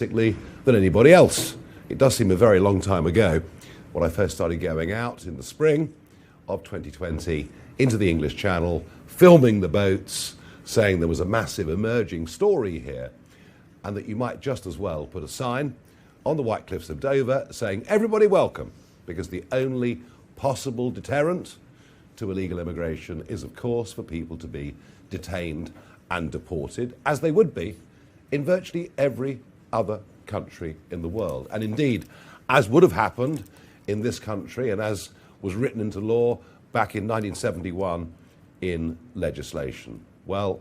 than anybody else. It does seem a very long time ago when I first started going out in the spring of 2020 into the English Channel, filming the boats, saying there was a massive emerging story here, and that you might just as well put a sign on the White Cliffs of Dover saying, "Everybody welcome," because the only possible deterrent to illegal immigration is, of course, for people to be detained and deported, as they would be in virtually every other country in the world. And indeed, as would have happened in this country and as was written into law back in 1971 in legislation. Well,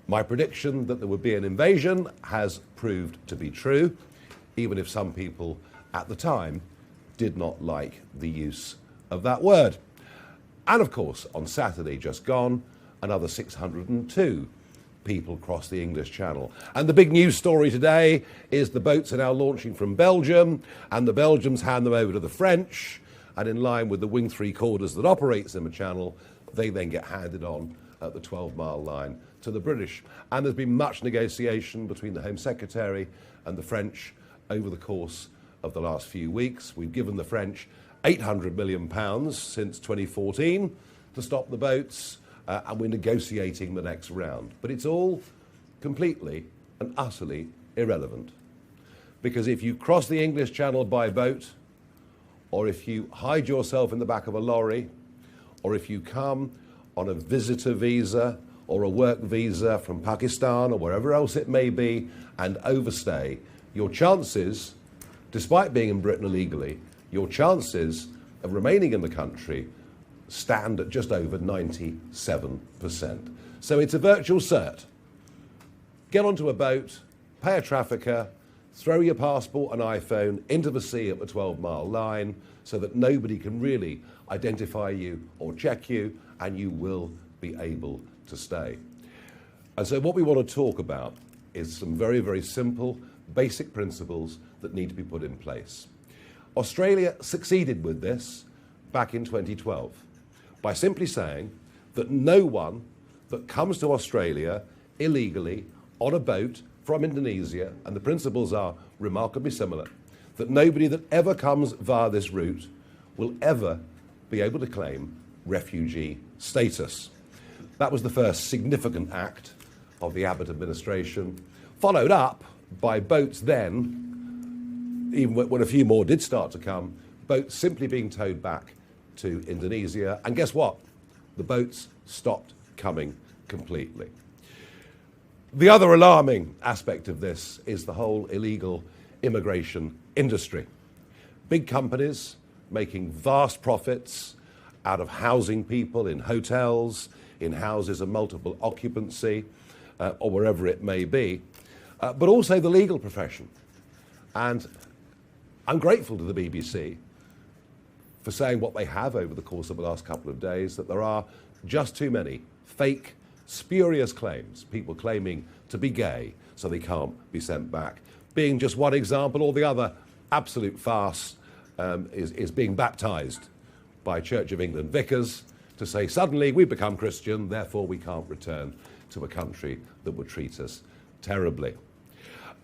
my prediction that there would be an invasion has proved to be true, even if some people at the time did not like the use of that word. And of course, on Saturday just gone, another 602 people crossed the English Channel. And the big news story today is the boats are now launching from Belgium, and the Belgians hand them over to the French, and in line with the wing three-quarters that operates in the Channel, they then get handed on at the 12-mile line to the British. And there's been much negotiation between the Home Secretary and the French over the course of the last few weeks. We've given the French £800 million since 2014 to stop the boats, and we're negotiating the next round. But it's all completely and utterly irrelevant. Because if you cross the English Channel by boat, or if you hide yourself in the back of a lorry, or if you come on a visitor visa or a work visa from Pakistan or wherever else it may be and overstay, your chances, despite being in Britain illegally, your chances of remaining in the country stand at just over 97%. So it's a virtual cert. Get onto a boat, pay a trafficker, throw your passport and iPhone into the sea at the 12-mile line so that nobody can really identify you or check you, and you will be able to stay. And so what we want to talk about is some very, very simple, basic principles that need to be put in place. Australia succeeded with this back in 2012 by simply saying that no one that comes to Australia illegally on a boat from Indonesia, and the principles are remarkably similar, that nobody that ever comes via this route will ever be able to claim refugee status. That was the first significant act of the Abbott administration, followed up by boats then, even when a few more did start to come, boats simply being towed back to Indonesia. And guess what? The boats stopped coming completely. The other alarming aspect of this is the whole illegal immigration industry. Big companies making vast profits out of housing people in hotels, in houses of multiple occupancy, or wherever it may be, but also the legal profession. And I'm grateful to the BBC for saying what they have over the course of the last couple of days, that there are just too many fake, spurious claims, people claiming to be gay so they can't be sent back, being just one example. Or the other absolute farce is being baptised by Church of England vicars to say suddenly we've become Christian, therefore we can't return to a country that would treat us terribly.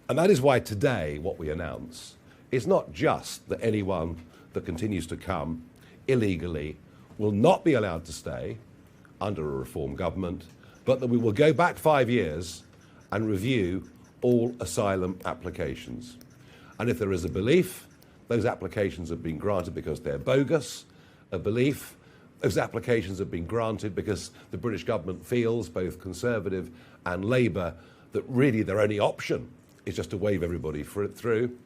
And that is why today what we announce is not just that anyone that continues to come illegally will not be allowed to stay under a reform government, but that we will go back 5 years and review all asylum applications. And if there is a belief those applications have been granted because they're bogus, a belief those applications have been granted because the British government feels, both Conservative and Labour, that really their only option is just to wave everybody through.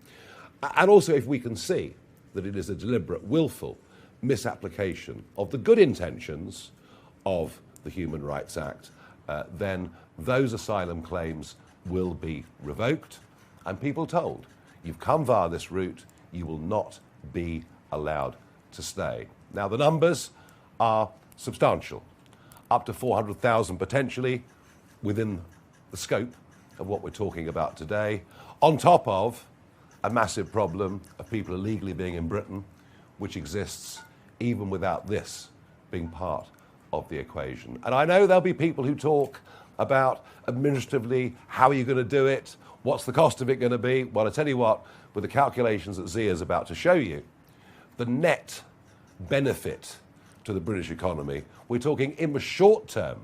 And also if we can see that it is a deliberate, willful misapplication of the good intentions of the Human Rights Act, then those asylum claims will be revoked and people told, you've come via this route, you will not be allowed to stay. Now the numbers are substantial, up to 400,000 potentially within the scope of what we're talking about today, on top of a massive problem of people illegally being in Britain, which exists even without this being part of the equation. And I know there'll be people who talk about administratively, how are you going to do it? What's the cost of it going to be? Well, I tell you what, with the calculations that Zia is about to show you, the net benefit to the British economy, we're talking in the short term,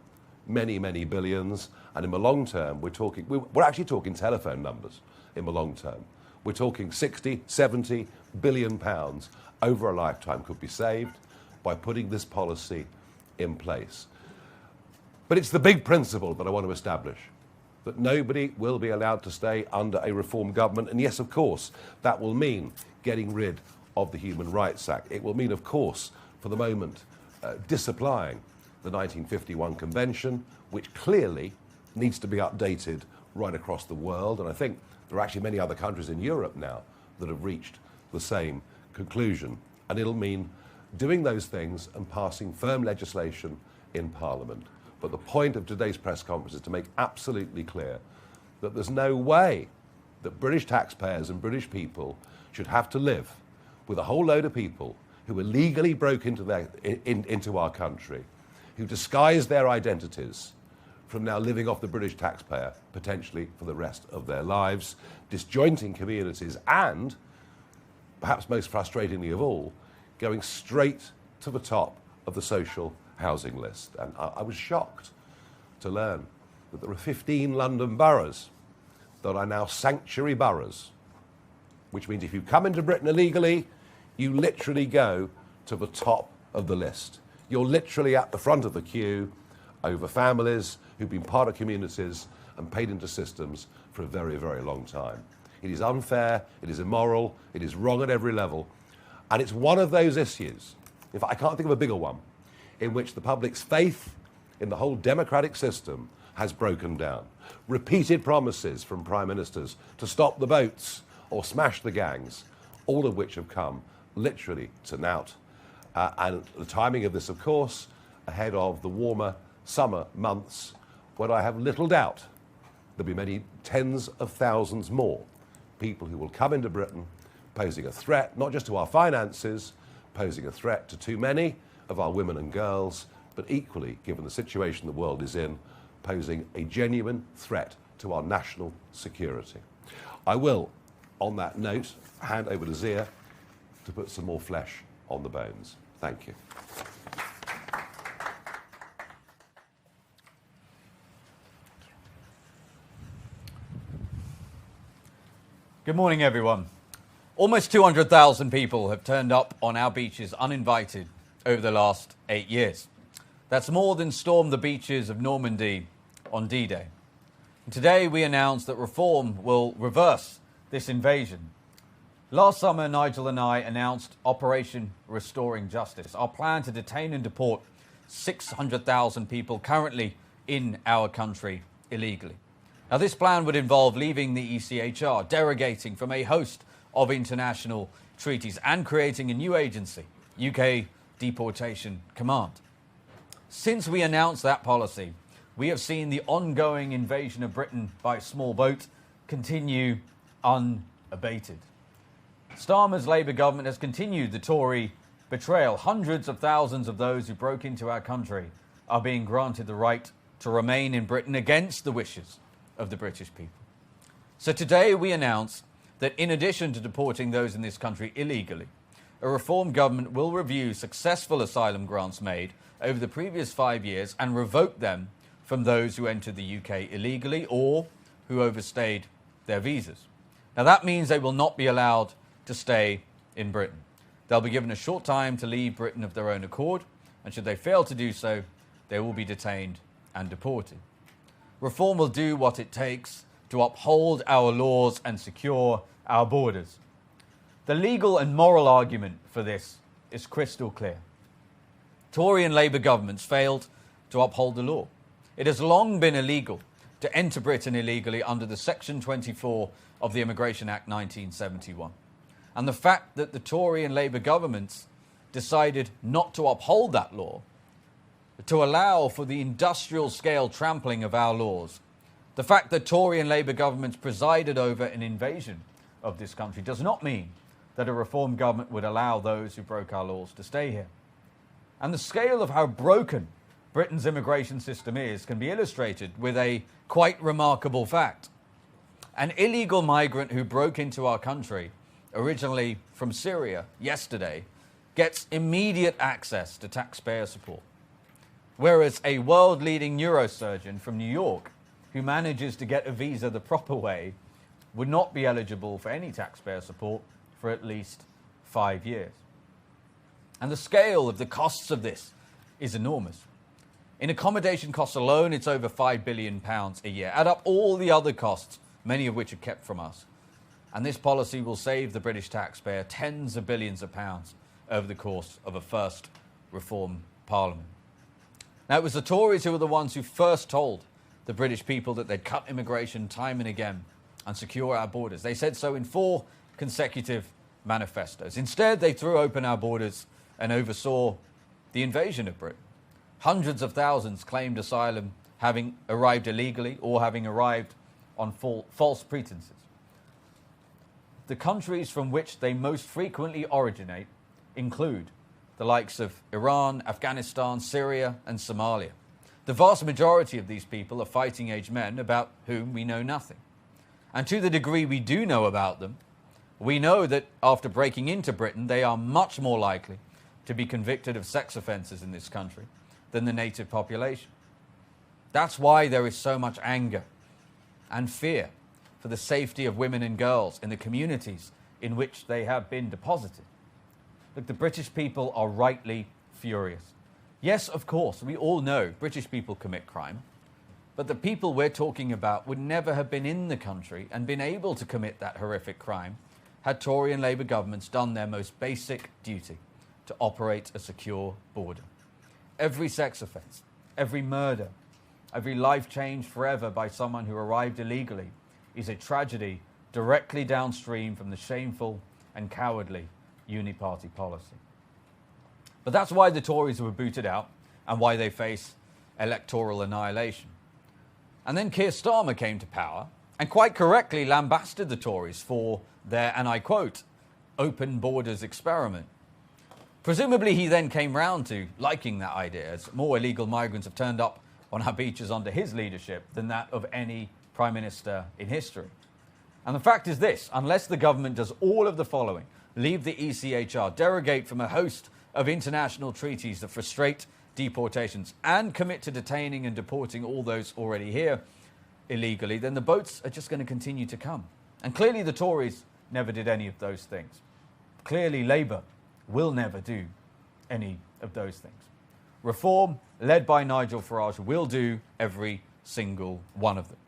many, many billions, and in the long term, we're actually talking telephone numbers in the long term. We're talking 60, 70 billion pounds over a lifetime could be saved by putting this policy in place. But it's the big principle that I want to establish, that nobody will be allowed to stay under a reform government. And yes, of course, that will mean getting rid of the Human Rights Act. It will mean, of course, for the moment, disapplying the 1951 Convention, which clearly needs to be updated right across the world. And I think there are actually many other countries in Europe now that have reached the same conclusion. And it'll mean doing those things and passing firm legislation in Parliament. But the point of today's press conference is to make absolutely clear that there's no way that British taxpayers and British people should have to live with a whole load of people who illegally broke into our country, who disguised their identities from now living off the British taxpayer, potentially for the rest of their lives, disjointing communities and, perhaps most frustratingly of all, going straight to the top of the social housing list. And I was shocked to learn that there are 15 London boroughs that are now sanctuary boroughs, which means if you come into Britain illegally, you literally go to the top of the list. You're literally at the front of the queue over families who've been part of communities and paid into systems for a very, very long time. It is unfair, it is immoral, it is wrong at every level, and it's one of those issues, in fact I can't think of a bigger one, in which the public's faith in the whole democratic system has broken down. Repeated promises from prime ministers to stop the boats or smash the gangs, all of which have come literally to naught. And the timing of this, of course, ahead of the warmer summer months, when I have little doubt there'll be many tens of thousands more people who will come into Britain posing a threat, not just to our finances, posing a threat to too many of our women and girls, but equally, given the situation the world is in, posing a genuine threat to our national security. I will, on that note, hand over to Zia to put some more flesh on the bones. Thank you. Good morning, everyone. Almost 200,000 people have turned up on our beaches uninvited over the last 8 years. That's more than stormed the beaches of Normandy on D-Day. And today we announced that reform will reverse this invasion. Last summer, Nigel and I announced Operation Restoring Justice, our plan to detain and deport 600,000 people currently in our country illegally. Now, this plan would involve leaving the ECHR, derogating from a host of international treaties and creating a new agency, UK Deportation Command. Since we announced that policy, we have seen the ongoing invasion of Britain by small boat continue unabated. Starmer's Labour government has continued the Tory betrayal. Hundreds of thousands of those who broke into our country are being granted the right to remain in Britain against the wishes of the British people. So today we announce that in addition to deporting those in this country illegally, a reform government will review successful asylum grants made over the previous 5 years and revoke them from those who entered the UK illegally or who overstayed their visas. Now that means they will not be allowed to stay in Britain. They'll be given a short time to leave Britain of their own accord, and should they fail to do so, they will be detained and deported. Reform will do what it takes to uphold our laws and secure our borders. The legal and moral argument for this is crystal clear. Tory and Labour governments failed to uphold the law. It has long been illegal to enter Britain illegally under the Section 24 of the Immigration Act 1971. And the fact that the Tory and Labour governments decided not to uphold that law, to allow for the industrial scale trampling of our laws, the fact that Tory and Labour governments presided over an invasion of this country does not mean that a reform government would allow those who broke our laws to stay here. And the scale of how broken Britain's immigration system is can be illustrated with a quite remarkable fact. An illegal migrant who broke into our country, originally from Syria, yesterday, gets immediate access to taxpayer support. Whereas a world-leading neurosurgeon from New York, who manages to get a visa the proper way, would not be eligible for any taxpayer support for at least 5 years. And the scale of the costs of this is enormous. In accommodation costs alone, it's over £5 billion a year. Add up all the other costs, many of which are kept from us. And this policy will save the British taxpayer tens of billions of pounds over the course of a first Reform Parliament. Now, it was the Tories who were the ones who first told the British people that they'd cut immigration time and again and secure our borders. They said so in 4 consecutive manifestos. Instead, they threw open our borders and oversaw the invasion of Britain. Hundreds of thousands claimed asylum, having arrived illegally or having arrived on false pretenses. The countries from which they most frequently originate include the likes of Iran, Afghanistan, Syria, and Somalia. The vast majority of these people are fighting-age men about whom we know nothing. And to the degree we do know about them, we know that after breaking into Britain, they are much more likely to be convicted of sex offences in this country than the native population. That's why there is so much anger and fear for the safety of women and girls in the communities in which they have been deposited. Look, the British people are rightly furious. Yes, of course, we all know British people commit crime, but the people we're talking about would never have been in the country and been able to commit that horrific crime had Tory and Labour governments done their most basic duty to operate a secure border. Every sex offence, every murder, every life changed forever by someone who arrived illegally is a tragedy directly downstream from the shameful and cowardly uniparty policy. But that's why the Tories were booted out and why they face electoral annihilation. And then Keir Starmer came to power and quite correctly lambasted the Tories for their, and I quote, open borders experiment. Presumably he then came round to liking that idea, as more illegal migrants have turned up on our beaches under his leadership than that of any Prime Minister in history. And the fact is this: unless the government does all of the following, leave the ECHR, derogate from a host of international treaties that frustrate deportations, and commit to detaining and deporting all those already here illegally, then the boats are just going to continue to come. And clearly the Tories never did any of those things. Clearly Labour will never do any of those things. Reform, led by Nigel Farage, will do every single one of them.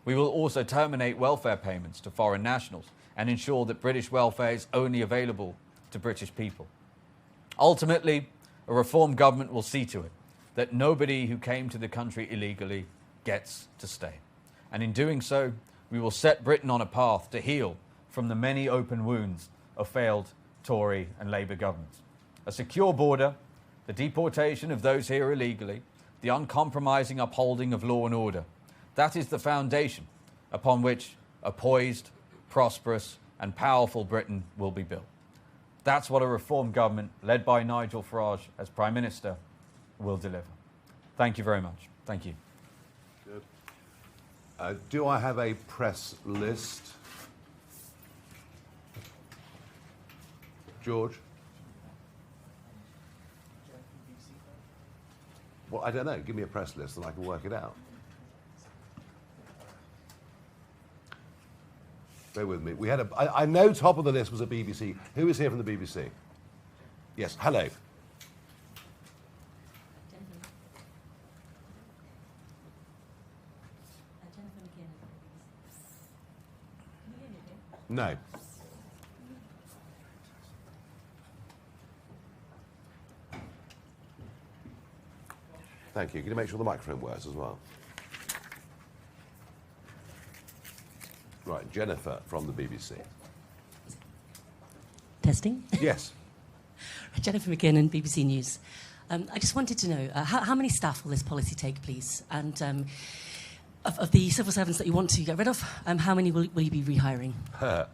We will also terminate welfare payments to foreign nationals and ensure that British welfare is only available to British people. Ultimately, a Reform government will see to it that nobody who came to the country illegally gets to stay. And in doing so, we will set Britain on a path to heal from the many open wounds of failed Tory and Labour governments. A secure border, the deportation of those here illegally, the uncompromising upholding of law and order. That is the foundation upon which a poised, prosperous and powerful Britain will be built. That's what a Reform government led by Nigel Farage as Prime Minister will deliver. Thank you very much. Thank you. Good. Do I have a press list? George? Well, I don't know. Give me a press list and I can work it out. Bear with me. We had I know top of the list was a BBC. Who is here from the BBC? Yes, hello. No. Thank you. Can you make sure the microphone works as well? Right, Jennifer from the BBC. Testing? Yes. Jennifer McKinnon, BBC News. I just wanted to know, how many staff will this policy take, please? And of the civil servants that you want to get rid of, how many will you be rehiring? The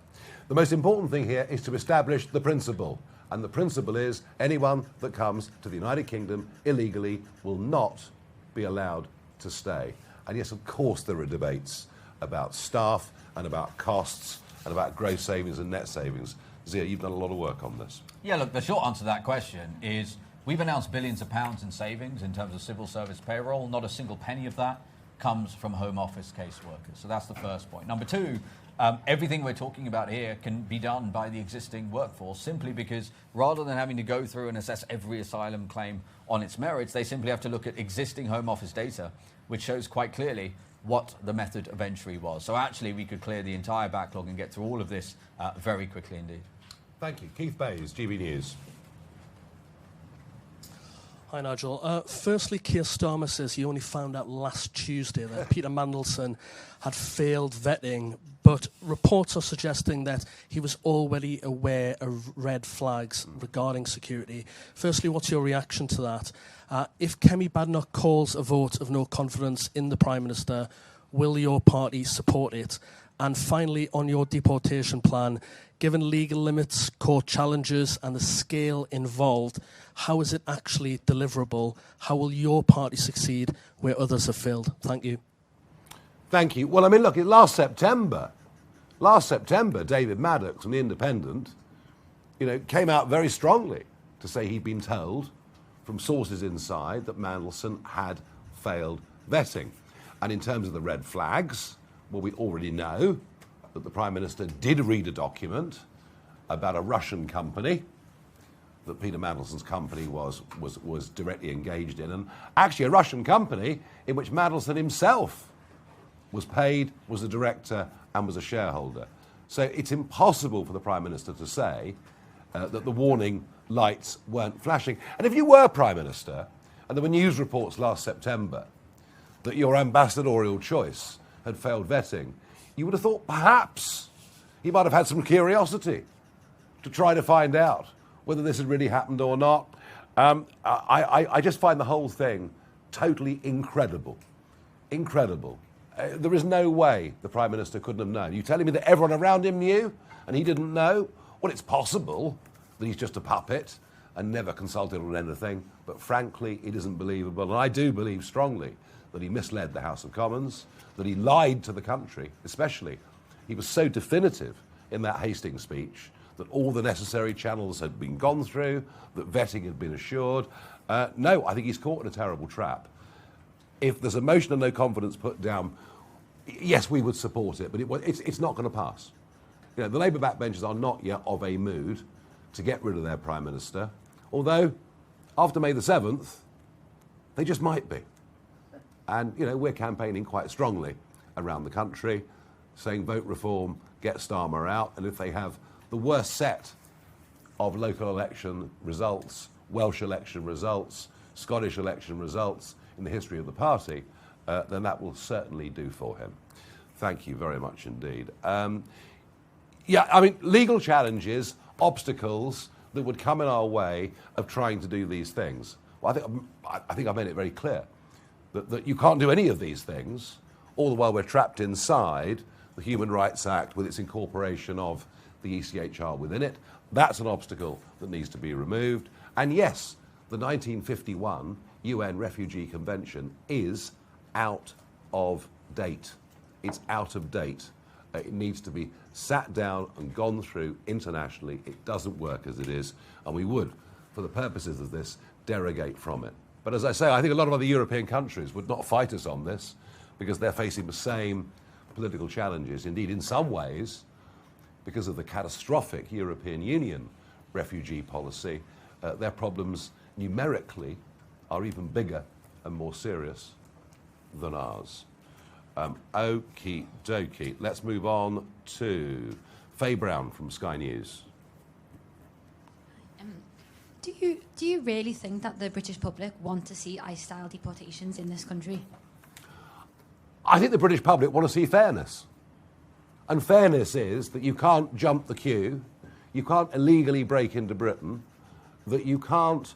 most important thing here is to establish the principle. And the principle is anyone that comes to the United Kingdom illegally will not be allowed to stay. And yes, of course there are debates about staff and about costs and about gross savings and net savings. Zia, you've done a lot of work on this. Yeah, look, the short answer to that question is we've announced billions of pounds in savings in terms of civil service payroll. Not a single penny of that comes from Home Office caseworkers. So that's the first point. Number two, everything we're talking about here can be done by the existing workforce simply because rather than having to go through and assess every asylum claim on its merits, they simply have to look at existing Home Office data, which shows quite clearly what the method of entry was. So actually we could clear the entire backlog and get through all of this very quickly indeed. Thank you. Keith Bayes, GB News. Hi, Nigel. Firstly, Keir Starmer says he only found out last Tuesday that Peter Mandelson had failed vetting, but reports are suggesting that he was already aware of red flags regarding security. Firstly, what's your reaction to that? If Kemi Badenoch calls a vote of no confidence in the Prime Minister, will your party support it? And finally, on your deportation plan, given legal limits, court challenges and the scale involved, how is it actually deliverable? How will your party succeed where others have failed? Thank you. Thank you. Well, I mean, look, last September, David Maddox from The Independent, came out very strongly to say he'd been told from sources inside that Mandelson had failed vetting. And in terms of the red flags, well, we already know that the Prime Minister did read a document about a Russian company that Peter Mandelson's company was directly engaged in, and actually a Russian company in which Mandelson himself was paid, was a director, and was a shareholder. So it's impossible for the Prime Minister to say that the warning lights weren't flashing. And if you were Prime Minister, and there were news reports last September that your ambassadorial choice had failed vetting, you would have thought perhaps he might have had some curiosity to try to find out whether this had really happened or not. I just find the whole thing totally incredible. Incredible. There is no way the Prime Minister couldn't have known. You telling me that everyone around him knew and he didn't know? Well, it's possible that he's just a puppet and never consulted on anything, but frankly, it isn't believable. And I do believe strongly that he misled the House of Commons, that he lied to the country, especially. He was so definitive in that Hastings speech that all the necessary channels had been gone through, that vetting had been assured. No, I think he's caught in a terrible trap. If there's a motion of no confidence put down, yes, we would support it, but it's not going to pass. The Labour backbenchers are not yet of a mood to get rid of their Prime Minister, although after May the 7th, they just might be. And, we're campaigning quite strongly around the country, saying vote reform, get Starmer out, and if they have the worst set of local election results, Welsh election results, Scottish election results in the history of the party, then that will certainly do for him. Thank you very much indeed. Legal challenges, obstacles that would come in our way of trying to do these things. Well, I think I've made it very clear that you can't do any of these things, all the while we're trapped inside the Human Rights Act with its incorporation of the ECHR within it. That's an obstacle that needs to be removed. And yes, the 1951 UN Refugee Convention is out of date. It's out of date. It needs to be sat down and gone through internationally. It doesn't work as it is, and we would, for the purposes of this, derogate from it. But as I say, I think a lot of other European countries would not fight us on this because they're facing the same political challenges. Indeed, in some ways, because of the catastrophic European Union refugee policy, their problems numerically are even bigger and more serious than ours. Okie dokie. Let's move on to Faye Brown from Sky News. Do you really think that the British public want to see ICE-style deportations in this country? I think the British public want to see fairness. And fairness is that you can't jump the queue, you can't illegally break into Britain, that you can't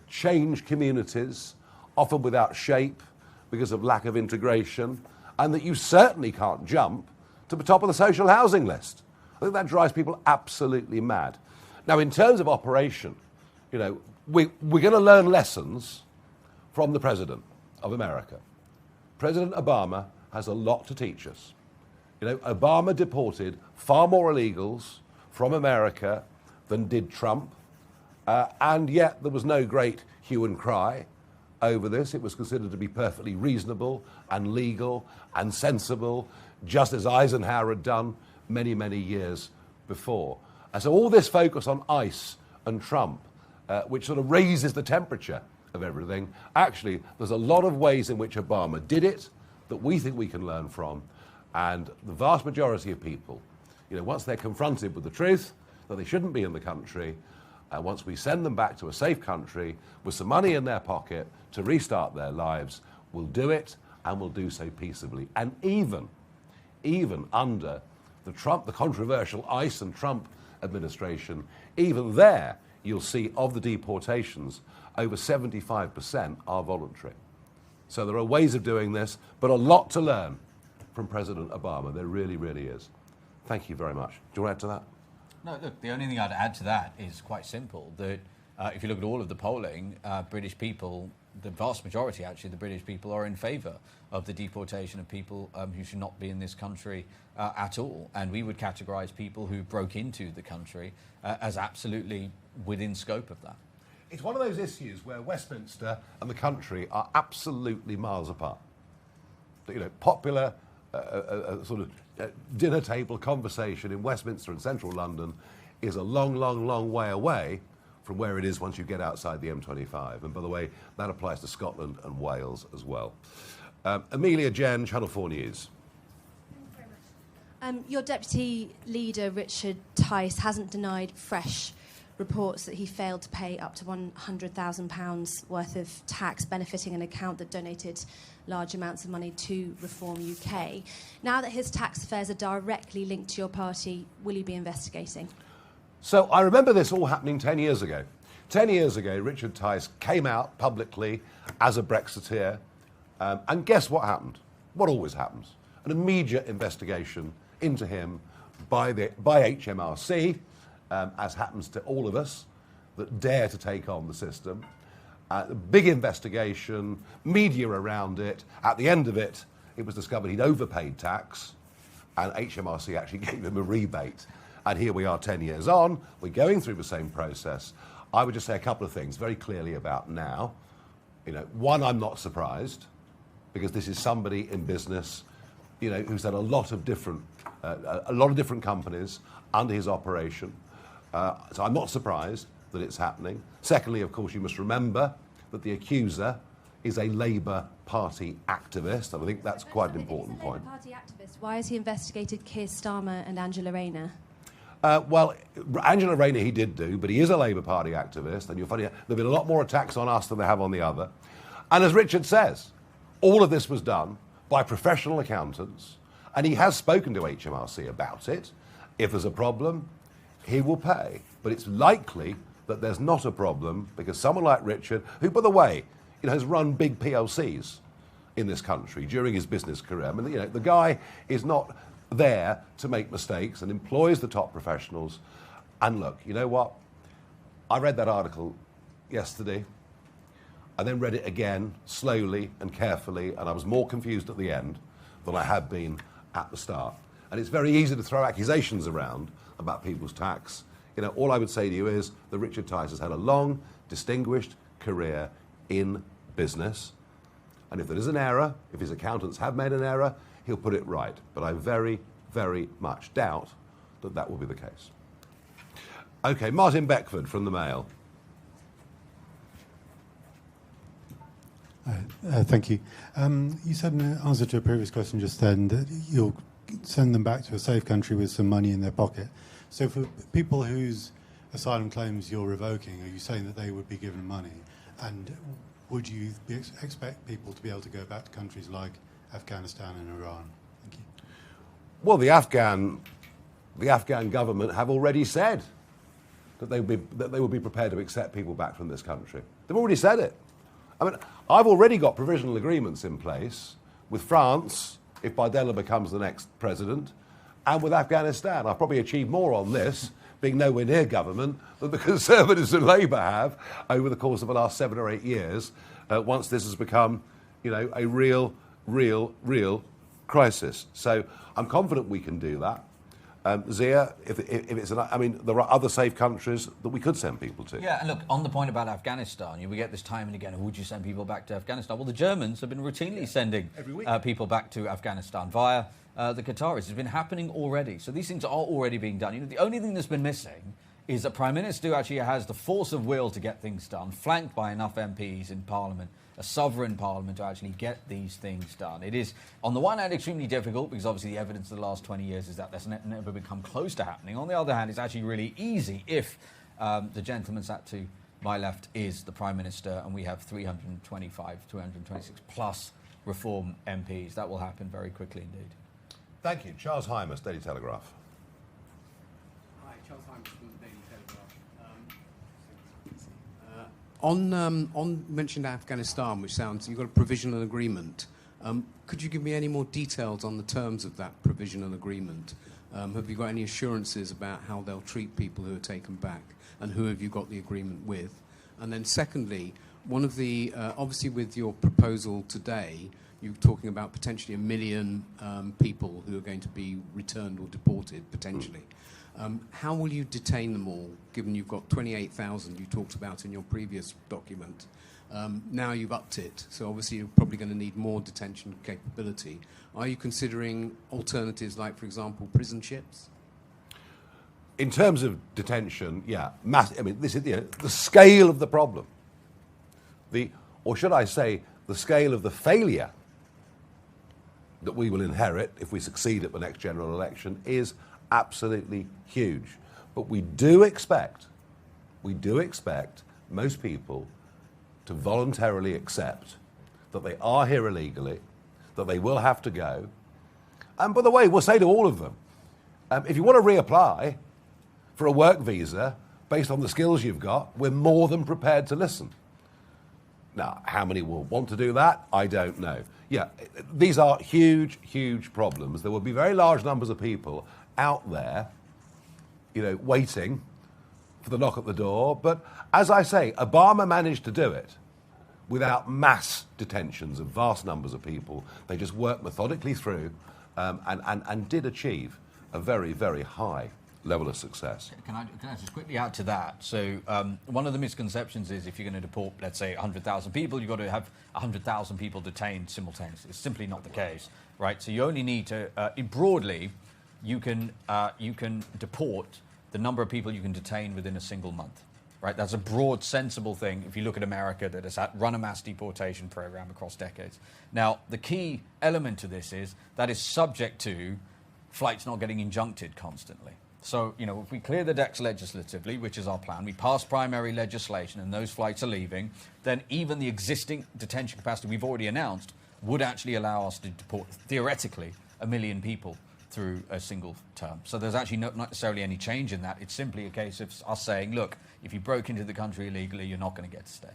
change communities, often without shape because of lack of integration, and that you certainly can't jump to the top of the social housing list. I think that drives people absolutely mad. Now, in terms of operation, we're going to learn lessons from the President of America. President Obama has a lot to teach us. You know, Obama deported far more illegals from America than did Trump, and yet there was no great hue and cry over this. It was considered to be perfectly reasonable and legal and sensible, just as Eisenhower had done many, many years before. And so all this focus on ICE and Trump, which sort of raises the temperature of everything, actually there's a lot of ways in which Obama did it that we think we can learn from. And the vast majority of people, you know, once they're confronted with the truth that they shouldn't be in the country, once we send them back to a safe country with some money in their pocket to restart their lives, we'll do it, and we'll do so peaceably. And even under the controversial ICE and Trump administration, even there you'll see of the deportations, over 75% are voluntary. So there are ways of doing this, but a lot to learn from President Obama. There really, really is. Thank you very much. Do you want to add to that? No, look, the only thing I'd add to that is quite simple, that if you look at all of the polling, British people, the vast majority actually, the British people are in favour of the deportation of people who should not be in this country at all. And we would categorise people who broke into the country as absolutely within scope of that. It's one of those issues where Westminster and the country are absolutely miles apart. You know, popular sort of dinner table conversation in Westminster and central London is a long, long, long way away from where it is once you get outside the M25. And by the way, that applies to Scotland and Wales as well. Amelia Jen, Channel 4 News. Thank you very much. Your deputy leader, Richard Tice, hasn't denied fresh reports that he failed to pay up to £100,000 worth of tax benefiting an account that donated large amounts of money to Reform UK. Now that his tax affairs are directly linked to your party, will you be investigating? So I remember this all happening 10 years ago. 10 years ago, Richard Tice came out publicly as a Brexiteer, and guess what happened? What always happens? An immediate investigation into him by HMRC, as happens to all of us that dare to take on the system. Big investigation, media around it. At the end of it, it was discovered he'd overpaid tax, and HMRC actually gave him a rebate. And here we are 10 years on, we're going through the same process. I would just say a couple of things very clearly about now. You know, one, I'm not surprised, because this is somebody in business, you know, who's had a lot of different companies under his operation. So I'm not surprised that it's happening. Secondly, of course, you must remember that the accuser is a Labour Party activist, and I think that's quite an important point. Labour Party activist. Why has he investigated Keir Starmer and Angela Rayner? Well, Angela Rayner he did do, but he is a Labour Party activist, and you'll find there have been a lot more attacks on us than they have on the other. And as Richard says, all of this was done by professional accountants, and he has spoken to HMRC about it. If there's a problem, he will pay. But it's likely that there's not a problem, because someone like Richard, who, by the way, you know, has run big PLCs in this country during his business career. I mean, you know, the guy is not there to make mistakes and employs the top professionals. And look, you know what? I read that article yesterday. I then read it again, slowly and carefully, and I was more confused at the end than I had been at the start. And it's very easy to throw accusations around about people's tax. You know, all I would say to you is that Richard Tice has had a long, distinguished career in business. And if there is an error, if his accountants have made an error, he'll put it right. But I very, very much doubt that that will be the case. OK, Martin Beckford from the Mail. Thank you. You said in answer to a previous question just then that you'll send them back to a safe country with some money in their pocket. So for people whose asylum claims you're revoking, are you saying that they would be given money? And would you expect people to be able to go back to countries like Afghanistan and Iran? Thank you. Well, the Afghan government have already said that they would be prepared to accept people back from this country. They've already said it. I mean, I've already got provisional agreements in place with France, if Bardella becomes the next president, and with Afghanistan. I've probably achieved more on this, being nowhere near government, than the Conservatives and Labour have over the course of the last 7 or 8 years, once this has become, you know, a real crisis. So I'm confident we can do that. Zia, if it's I mean, there are other safe countries that we could send people to. Yeah, and look, on the point about Afghanistan, we get this time and again, would you send people back to Afghanistan? Well, the Germans have been routinely sending people back to Afghanistan via the Qataris. It's been happening already. So these things are already being done. The only thing that's been missing is a Prime Minister who actually has the force of will to get things done, flanked by enough MPs in Parliament, a sovereign Parliament, to actually get these things done. It is, on the one hand, extremely difficult because obviously the evidence of the last 20 years is that that's never become close to happening. On the other hand, it's actually really easy if the gentleman sat to my left is the Prime Minister and we have 325, 326 plus Reform MPs. That will happen very quickly indeed. Thank you. Charles Hymas, Daily Telegraph. Hi, Charles Hymas from the Daily Telegraph. On mentioned Afghanistan, which sounds, you've got a provisional agreement. Could you give me any more details on the terms of that provisional agreement? Have you got any assurances about how they'll treat people who are taken back, and who have you got the agreement with? And then secondly, one of the, obviously with your proposal today, you're talking about potentially 1 million people who are going to be returned or deported, potentially. How will you detain them all, given you've got 28,000 you talked about in your previous document? Now you've upped it, so obviously you're probably going to need more detention capability. Are you considering alternatives like, for example, prison ships? In terms of detention, yeah, I mean, this is the scale of the problem. Or should I say, the scale of the failure that we will inherit if we succeed at the next general election is absolutely huge. But we do expect most people to voluntarily accept that they are here illegally, that they will have to go. And by the way, we'll say to all of them, if you want to reapply for a work visa based on the skills you've got, we're more than prepared to listen. Now, how many will want to do that? I don't know. Yeah, these are huge, huge problems. There will be very large numbers of people out there, waiting for the knock at the door. But as I say, Obama managed to do it without mass detentions of vast numbers of people. They just worked methodically through and did achieve a very, very high level of success. Can I just quickly add to that? So one of the misconceptions is if you're going to deport, let's say, 100,000 people, you've got to have 100,000 people detained simultaneously. It's simply not the case, right? So you only need to, broadly, you can deport the number of people you can detain within a single month, right? That's a broad, sensible thing if you look at America that has run a mass deportation program across decades. Now, the key element to this is that is subject to flights not getting injuncted constantly. So, if we clear the decks legislatively, which is our plan, we pass primary legislation and those flights are leaving, then even the existing detention capacity we've already announced would actually allow us to deport, theoretically, 1 million people through a single term. So there's actually not necessarily any change in that. It's simply a case of us saying, look, if you broke into the country illegally, you're not going to get to stay.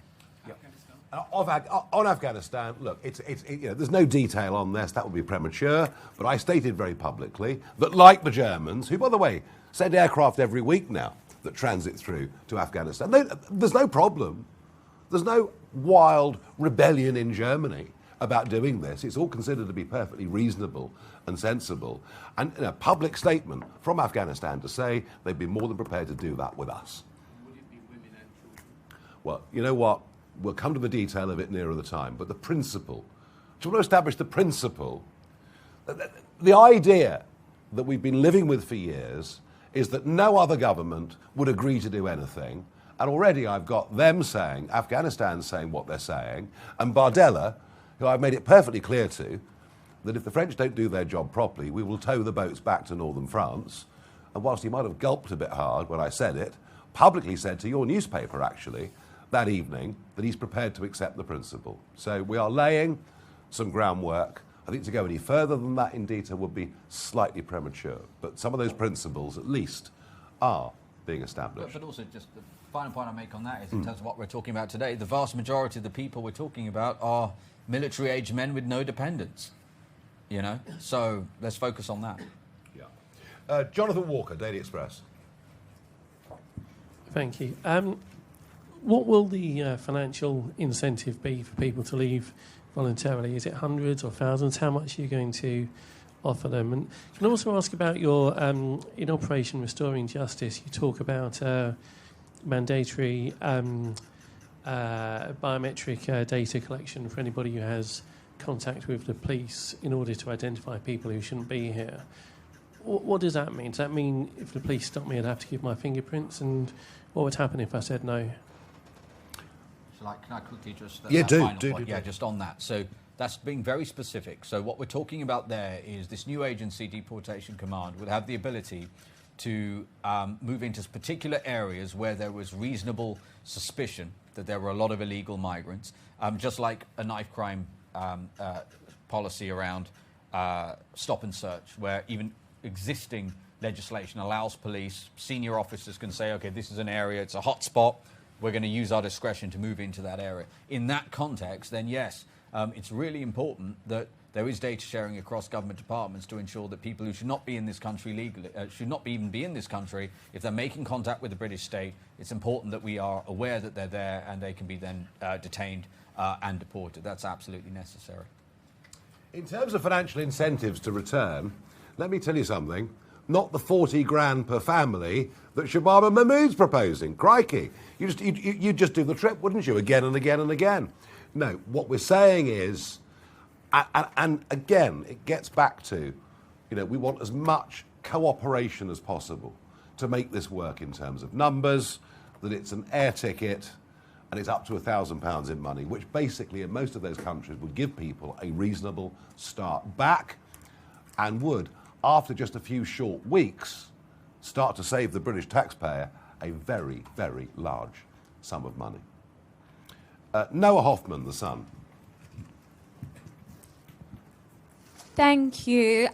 On Afghanistan, look, there's no detail on this. That would be premature. But I stated very publicly that, like the Germans, who, by the way, send aircraft every week now that transit through to Afghanistan, there's no problem. There's no wild rebellion in Germany about doing this. It's all considered to be perfectly reasonable and sensible. And a public statement from Afghanistan to say they'd be more than prepared to do that with us. Would it be women and children? Well, you know what? We'll come to the detail of it nearer the time. But the principle, to want to establish the principle, the idea that we've been living with for years is that no other government would agree to do anything. And already I've got them saying, Afghanistan saying what they're saying, and Bardella, who I've made it perfectly clear to, that if the French don't do their job properly, we will tow the boats back to northern France. And whilst he might have gulped a bit hard when I said it, publicly said to your newspaper, actually, that evening, that he's prepared to accept the principle. So we are laying some groundwork. I think to go any further than that in detail would be slightly premature. But some of those principles, at least, are being established. But also, just the final point I make on that is, in terms of what we're talking about today, the vast majority of the people we're talking about are military-aged men with no dependents. So let's focus on that. Yeah. Jonathan Walker, Daily Express. Thank you. What will the financial incentive be for people to leave voluntarily? Is it hundreds or thousands? How much are you going to offer them? And can I also ask about your, in Operation Restoring Justice, you talk about mandatory biometric data collection for anybody who has contact with the police in order to identify people who shouldn't be here. What does that mean? Does that mean if the police stop me, I'd have to give my fingerprints? And what would happen if I said no? Can I quickly just... Yeah, do. Yeah, just on that. So that's being very specific. So what we're talking about there is this new agency, Deportation Command, would have the ability to move into particular areas where there was reasonable suspicion that there were a lot of illegal migrants, just like a knife crime policy around stop and search, where even existing legislation allows police, senior officers can say, okay, this is an area, it's a hot spot, we're going to use our discretion to move into that area. In that context, then yes, it's really important that there is data sharing across government departments to ensure that people who should not be in this country legally, should not even be in this country, if they're making contact with the British state, it's important that we are aware that they're there and they can be then detained and deported. That's absolutely necessary. In terms of financial incentives to return, let me tell you something. Not the 40 grand per family that Shababa Mahmood's proposing. Crikey. You'd just do the trip, wouldn't you? Again and again and again. No, what we're saying is, and again, it gets back to, we want as much cooperation as possible to make this work in terms of numbers, that it's an air ticket, and it's up to £1,000 in money, which basically in most of those countries would give people a reasonable start back and would, after just a few short weeks, start to save the British taxpayer a very, very large sum of money. Noah Hoffman, the Sun. Thank you.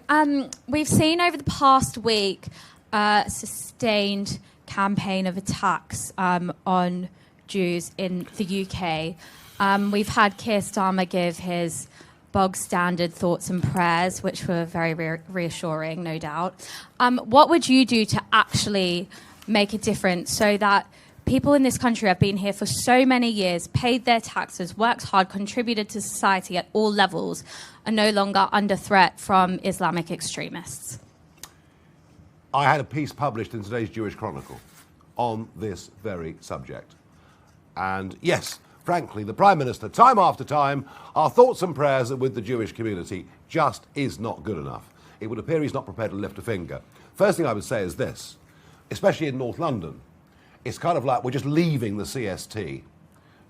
We've seen over the past week a sustained campaign of attacks on Jews in the UK. We've had Keir Starmer give his bog standard thoughts and prayers, which were very reassuring, no doubt. What would you do to actually make a difference so that people in this country have been here for so many years, paid their taxes, worked hard, contributed to society at all levels, are no longer under threat from Islamic extremists? I had a piece published in today's Jewish Chronicle on this very subject. And yes, frankly, the Prime Minister, time after time, our thoughts and prayers are with the Jewish community just is not good enough. It would appear he's not prepared to lift a finger. First thing I would say is this, especially in North London, it's kind of like we're just leaving the CST.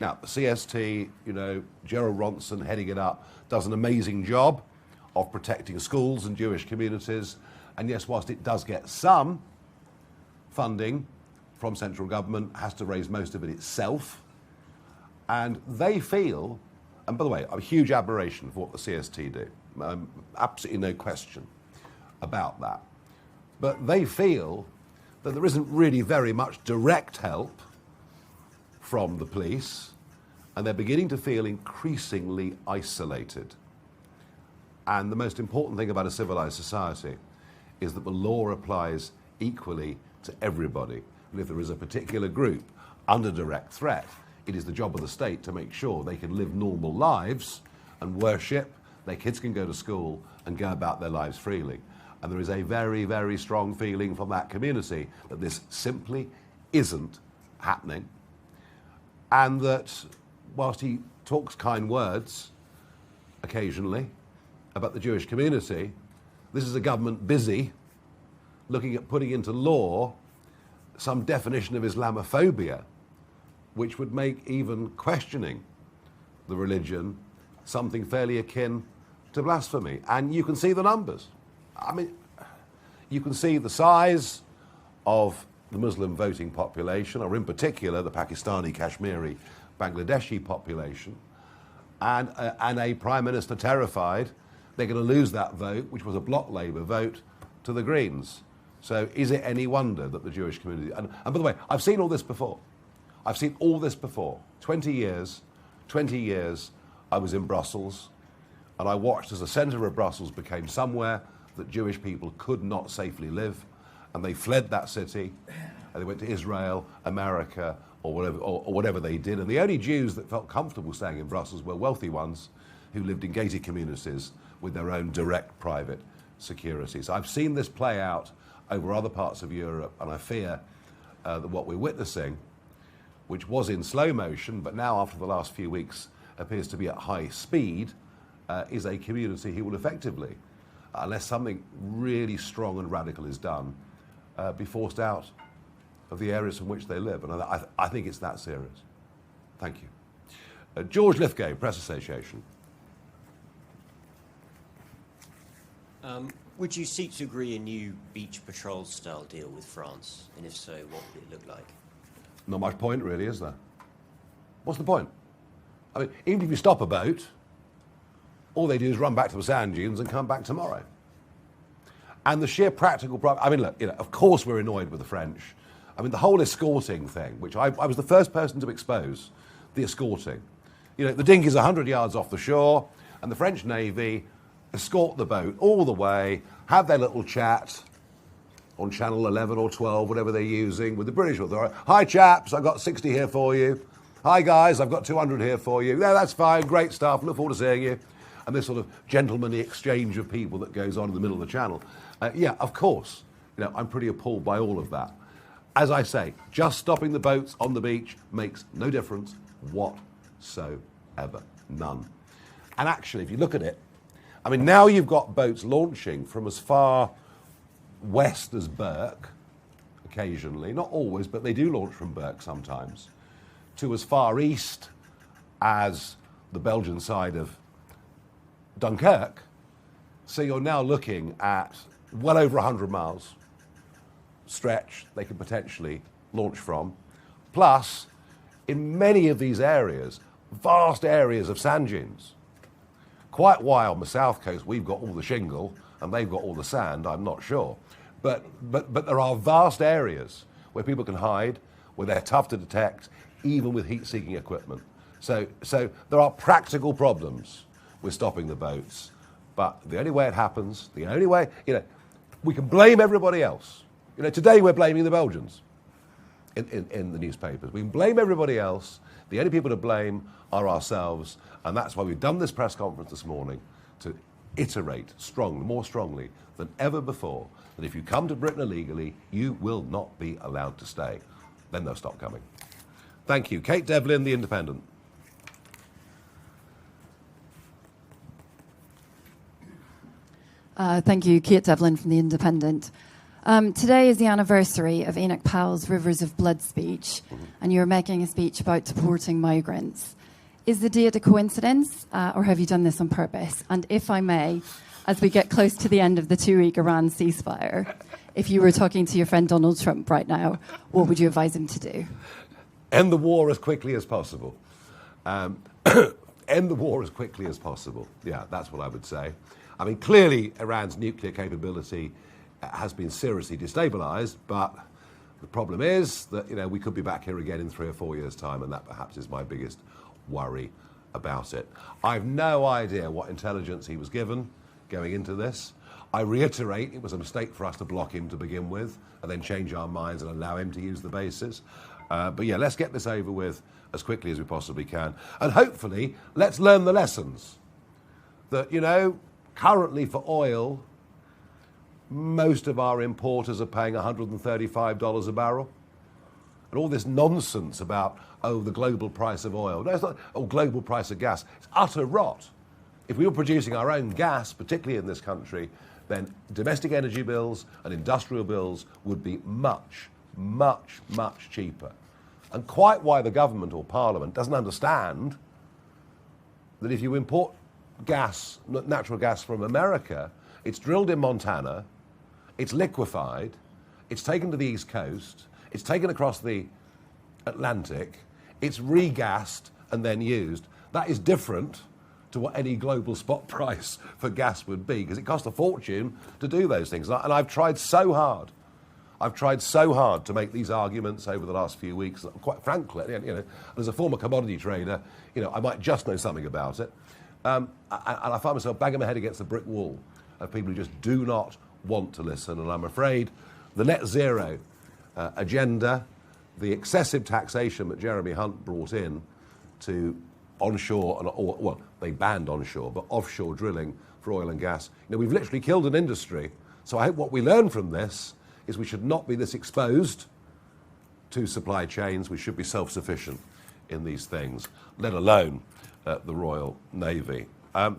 Now, the CST, Gerald Ronson heading it up, does an amazing job of protecting schools and Jewish communities. And yes, whilst it does get some funding from central government, has to raise most of it itself. And they feel, and by the way, a huge admiration for what the CST do. Absolutely no question about that. But they feel that there isn't really very much direct help from the police, and they're beginning to feel increasingly isolated. And the most important thing about a civilized society is that the law applies equally to everybody. And if there is a particular group under direct threat, it is the job of the state to make sure they can live normal lives and worship, their kids can go to school and go about their lives freely. And there is a very, very strong feeling from that community that this simply isn't happening. And that whilst he talks kind words occasionally about the Jewish community, this is a government busy looking at putting into law some definition of Islamophobia, which would make even questioning the religion something fairly akin to blasphemy. And you can see the numbers. I mean, you can see the size of the Muslim voting population, or in particular the Pakistani, Kashmiri, Bangladeshi population, and a Prime Minister terrified they're going to lose that vote, which was a bloc Labour vote, to the Greens. So is it any wonder that the Jewish community... And by the way, I've seen all this before. I've seen all this before. 20 years I was in Brussels, and I watched as the centre of Brussels became somewhere that Jewish people could not safely live, and they fled that city, and they went to Israel, America, or whatever they did. And the only Jews that felt comfortable staying in Brussels were wealthy ones who lived in gated communities with their own direct private security. So I've seen this play out over other parts of Europe, and I fear that what we're witnessing, which was in slow motion, but now after the last few weeks appears to be at high speed, is a community who will effectively, unless something really strong and radical is done, be forced out of the areas from which they live. And I think it's that serious. Thank you. George Lithgow, Press Association. Would you seek to agree a new beach patrol style deal with France? And if so, what would it look like? Not much point, really, is there? What's the point? I mean, even if you stop a boat, all they do is run back to the sand dunes and come back tomorrow. And the sheer practical problem, I mean, look, of course we're annoyed with the French. I mean, the whole escorting thing, which I was the first person to expose, the escorting. The dinghy's 100 yards off the shore, and the French Navy escort the boat all the way, have their little chat on channel 11 or 12, whatever they're using, with the British authority. Hi, chaps, I've got 60 here for you. Hi, guys, I've got 200 here for you. Yeah, that's fine, great stuff, look forward to seeing you. And this sort of gentlemanly exchange of people that goes on in the middle of the channel. Yeah, of course, I'm pretty appalled by all of that. As I say, just stopping the boats on the beach makes no difference whatsoever. None. And actually, if you look at it, I mean, now you've got boats launching from as far west as Berck, occasionally, not always, but they do launch from Berck sometimes, to as far east as the Belgian side of Dunkirk. So you're now looking at well over 100 miles stretch they could potentially launch from. Plus, in many of these areas, vast areas of sand dunes. Quite why on the south coast we've got all the shingle and they've got all the sand, I'm not sure. But there are vast areas where people can hide, where they're tough to detect, even with heat-seeking equipment. So there are practical problems with stopping the boats. But the only way it happens, the only way, we can blame everybody else. Today we're blaming the Belgians in the newspapers. We can blame everybody else. The only people to blame are ourselves. And that's why we've done this press conference this morning, to iterate more strongly than ever before, that if you come to Britain illegally, you will not be allowed to stay. Then they'll stop coming. Thank you. Kate Devlin, The Independent. Thank you, Kate Devlin from The Independent. Today is the anniversary of Enoch Powell's Rivers of Blood speech, and you're making a speech about deporting migrants. Is the date a coincidence, or have you done this on purpose? And if I may, as we get close to the end of the 2-week Iran ceasefire, if you were talking to your friend Donald Trump right now, what would you advise him to do? End the war as quickly as possible. End the war as quickly as possible. Yeah, that's what I would say. I mean, clearly Iran's nuclear capability has been seriously destabilised, but the problem is that, we could be back here again in 3 or 4 years' time, and that perhaps is my biggest worry about it. I've no idea what intelligence he was given going into this. I reiterate, it was a mistake for us to block him to begin with and then change our minds and allow him to use the bases. But yeah, let's get this over with as quickly as we possibly can. And hopefully, let's learn the lessons. That, currently for oil, most of our importers are paying $135 a barrel. And all this nonsense about, the global price of oil. No, it's not, global price of gas. It's utter rot. If we were producing our own gas, particularly in this country, then domestic energy bills and industrial bills would be much, much, much cheaper. And quite why the government or Parliament doesn't understand that if you import gas, natural gas from America, it's drilled in Montana, it's liquefied, it's taken to the East Coast, it's taken across the Atlantic, it's regassed and then used. That is different to what any global spot price for gas would be, because it costs a fortune to do those things. And I've tried so hard. To make these arguments over the last few weeks. Quite frankly, as a former commodity trader, I might just know something about it. And I find myself banging my head against a brick wall of people who just do not want to listen. And I'm afraid the net zero agenda the excessive taxation that Jeremy Hunt brought in to onshore, well, they banned onshore, but offshore drilling for oil and gas. We've literally killed an industry. So I hope what we learn from this is we should not be this exposed to supply chains. We should be self-sufficient in these things, let alone the Royal Navy. Well,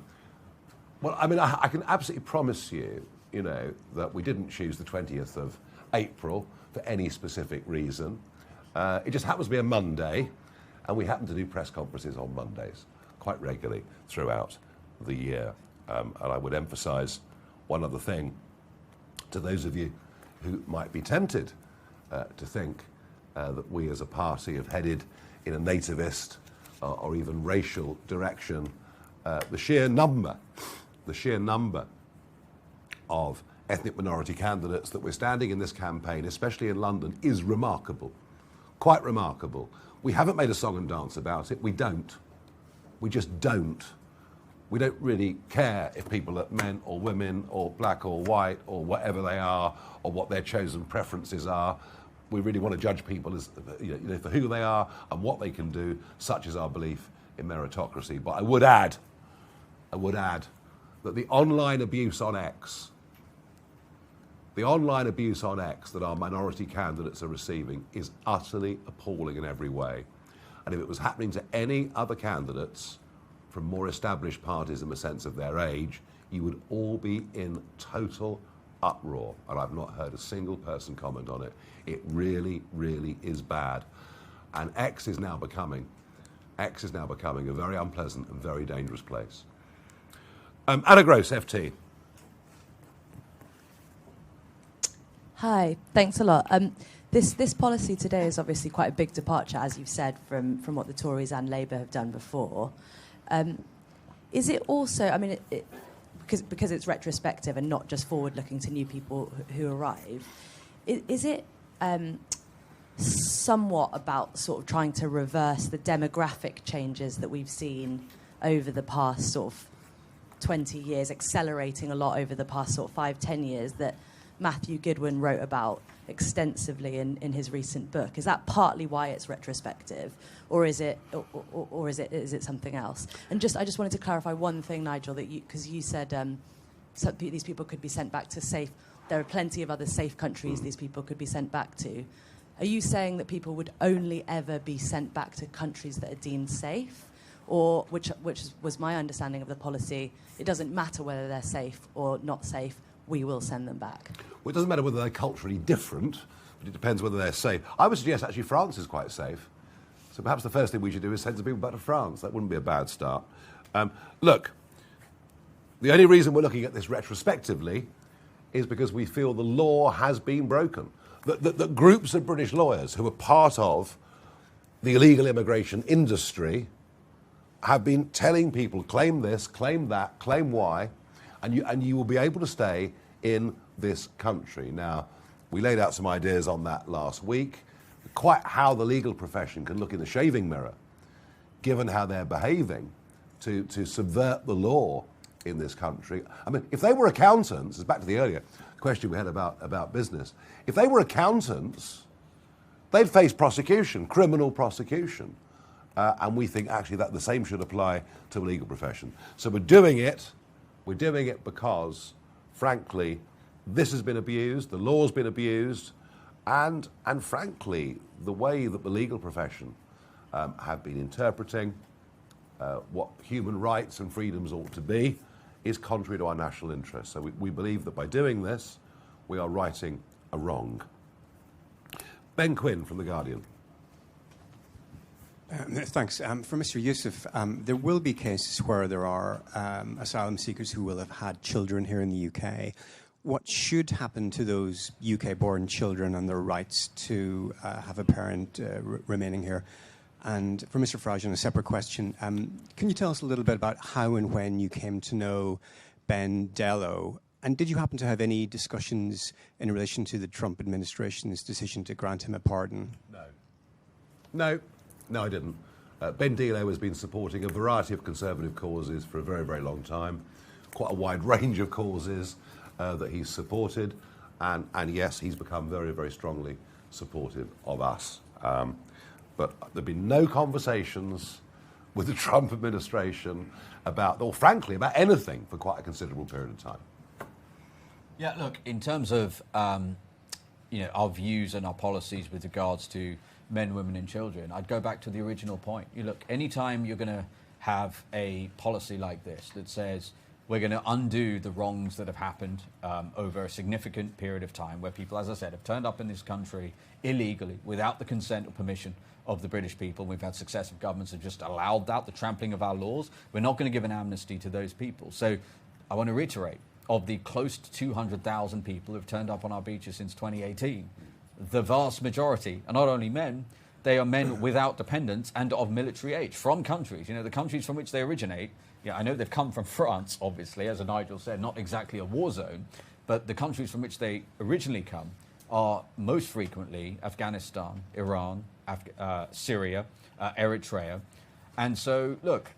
I mean, I can absolutely promise you, that we didn't choose the 20th of April for any specific reason. It just happens to be a Monday, and we happen to do press conferences on Mondays quite regularly throughout the year. And I would emphasise one other thing to those of you who might be tempted to think that we as a party have headed in a nativist or even racial direction. The sheer number of ethnic minority candidates that we're standing in this campaign, especially in London, is remarkable, quite remarkable. We haven't made a song and dance about it. We don't. We just don't. We don't really care if people are men or women or black or white or whatever they are or what their chosen preferences are. We really want to judge people as, for who they are and what they can do. Such is our belief in meritocracy. But I would add that the online abuse on X that our minority candidates are receiving is utterly appalling in every way. And if it was happening to any other candidates from more established parties in the sense of their age, you would all be in total uproar. And I've not heard a single person comment on it. It really, really is bad. And X is now becoming a very unpleasant and very dangerous place. Anna Gross, FT. Hi, thanks a lot. This policy today is obviously quite a big departure, as you've said, from what the Tories and Labour have done before. Is it also, I mean, because it's retrospective and not just forward-looking to new people who arrive, is it somewhat about sort of trying to reverse the demographic changes that we've seen over the past sort of 20 years, accelerating a lot over the past sort of 5-10 years that Matthew Goodwin wrote about extensively in his recent book? Is that partly why it's retrospective, or is it something else? And I just wanted to clarify one thing, Nigel, that because you said these people could be sent back to safe. There are plenty of other safe countries these people could be sent back to. Are you saying that people would only ever be sent back to countries that are deemed safe, or which was my understanding of the policy? It doesn't matter whether they're safe or not safe. We will send them back. Well, it doesn't matter whether they're culturally different, but it depends whether they're safe. I would suggest actually France is quite safe. So perhaps the first thing we should do is send some people back to France. That wouldn't be a bad start. Look, the only reason we're looking at this retrospectively is because we feel the law has been broken. That groups of British lawyers who are part of the illegal immigration industry have been telling people, claim this, claim that, claim Y, and you will be able to stay in this country. Now, we laid out some ideas on that last week, quite how the legal profession can look in the shaving mirror, given how they're behaving, to subvert the law in this country. I mean, if they were accountants, back to the earlier question we had about business, if they were accountants, they'd face prosecution, criminal prosecution. And we think actually that the same should apply to the legal profession. So we're doing it because, frankly, this has been abused, the law's been abused, and frankly, the way that the legal profession have been interpreting what human rights and freedoms ought to be is contrary to our national interests. So we believe that by doing this, we are righting a wrong. Ben Quinn from The Guardian. Thanks. For Mr. Yusuf, there will be cases where there are asylum seekers who will have had children here in the UK. What should happen to those UK-born children and their rights to have a parent remaining here? And for Mr. Farage, on a separate question, can you tell us a little bit about how and when you came to know Ben Dello? And did you happen to have any discussions in relation to the Trump administration's decision to grant him a pardon? No, I didn't. Ben Dello has been supporting a variety of conservative causes for a very, very long time. Quite a wide range of causes that he's supported. And yes, he's become very, very strongly supportive of us. But there have been no conversations with the Trump administration about, or frankly, about anything for quite a considerable period of time. Yeah, look, in terms of our views and our policies with regards to men, women and children, I'd go back to the original point. Anytime you're going to have a policy like this that says we're going to undo the wrongs that have happened over a significant period of time, where people, as I said, have turned up in this country illegally without the consent or permission of the British people. We've had successive governments who have just allowed that, the trampling of our laws. We're not going to give an amnesty to those people. So I want to reiterate, of the close to 200,000 people who have turned up on our beaches since 2018, the vast majority are not only men, they are men without dependents and of military age from countries. The countries from which they originate, I know they've come from France, obviously, as Nigel said, not exactly a war zone, but the countries from which they originally come are most frequently Afghanistan, Iran, Syria, Eritrea. And so, look,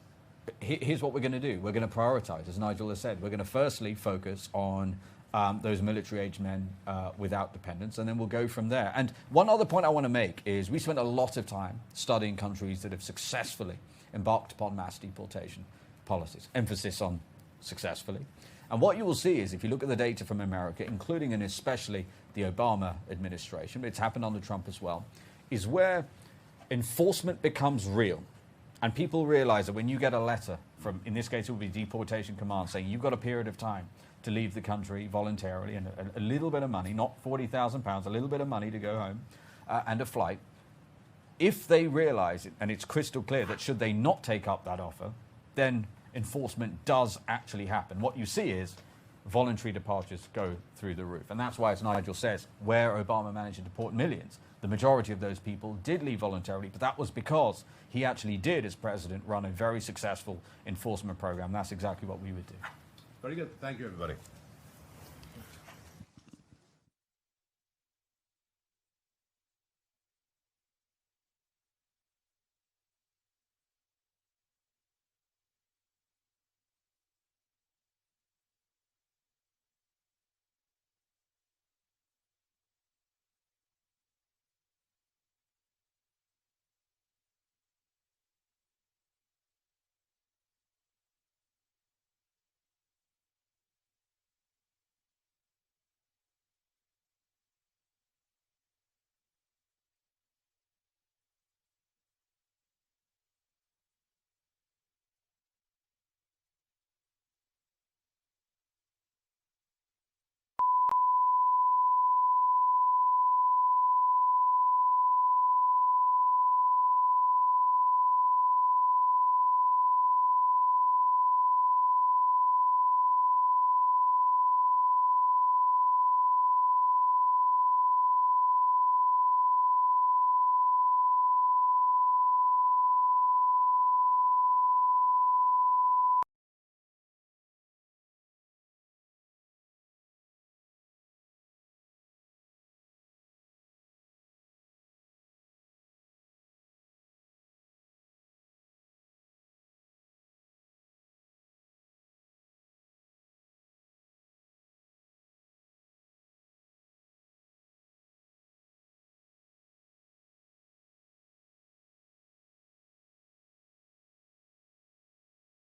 here's what we're going to do. We're going to prioritize, as Nigel has said. We're going to firstly focus on those military-age men without dependents, and then we'll go from there. And one other point I want to make is we spent a lot of time studying countries that have successfully embarked upon mass deportation policies, emphasis on successfully. And what you will see is, if you look at the data from America, including and especially the Obama administration, but it's happened under Trump as well, is where enforcement becomes real. And people realize that when you get a letter from, in this case it will be Deportation Command, saying you've got a period of time to leave the country voluntarily and a little bit of money, not £40,000, a little bit of money to go home and a flight, if they realize it, and it's crystal clear that should they not take up that offer, then enforcement does actually happen. What you see is voluntary departures go through the roof. And that's why, as Nigel says, where Obama managed to deport millions, the majority of those people did leave voluntarily, but that was because he actually did, as president, run a very successful enforcement program. That's exactly what we would do. Very good. Thank you, everybody.